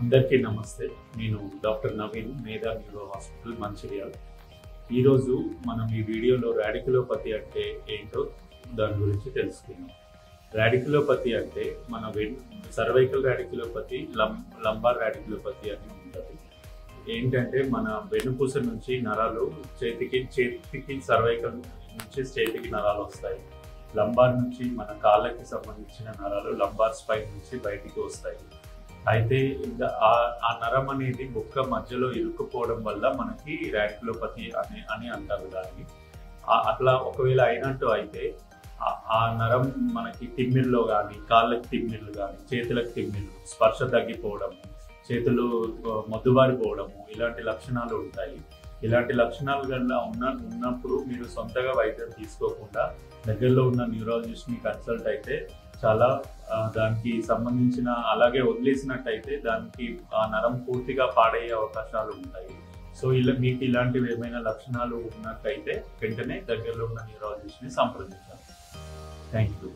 అందరికీ నమస్తే. నేను డాక్టర్ నవీన్, మేధా న్యూరో హాస్పిటల్ మంచిర్యాల. ఈరోజు మనం ఈ వీడియోలో రాడిక్యులోపతి అంటే ఏంటో దాని గురించి తెలుసుకుందాం. రాడిక్యులోపతి అంటే మన సర్వైకల్ రాడిక్యులోపతి, లంబార్ రాడిక్యులోపతి అని ఉంటుంది. ఏంటంటే మన వెన్నుపూస నుంచి నరాలు చేతికి సర్వైకల్ నుంచి చేతికి నరాలు వస్తాయి. లంబార్ నుంచి మన కాళ్ళకి సంబంధించిన నరాలు లంబార్ స్పైన్ నుంచి బయటికి వస్తాయి. అయితే ఆ నరం అనేది బొక్క మధ్యలో ఇరుక్కుపోవడం వల్ల మనకి రాడిక్యులోపతి అని అంటారు దాన్ని. అట్లా ఒకవేళ అయినట్టు అయితే ఆ నరం మనకి తిమ్మిర్లో కానీ, కాళ్ళకి తిమ్మిర్లు కానీ, చేతులకు తిమ్మిర్లు, స్పర్శ తగ్గిపోవడం, చేతులు మొద్దుబారిపోవడము, ఇలాంటి లక్షణాలు ఉంటాయి. ఇలాంటి లక్షణాలు కన్నా ఉన్నప్పుడు మీరు సొంతగా వైద్యం తీసుకోకుండా దగ్గరలో ఉన్న న్యూరాలజిస్ట్ని కన్సల్ట్ అయితే చాలా దానికి సంబంధించిన, అలాగే వదిలేసినట్టయితే దానికి ఆ నరం పూర్తిగా పాడయ్యే అవకాశాలు ఉంటాయి. సో మీకు ఇలాంటివి ఏమైనా లక్షణాలు ఉన్నట్టయితే వెంటనే దగ్గరలో ఉన్న న్యూరాలజిస్ట్ని సంప్రదించాలి. Thank you.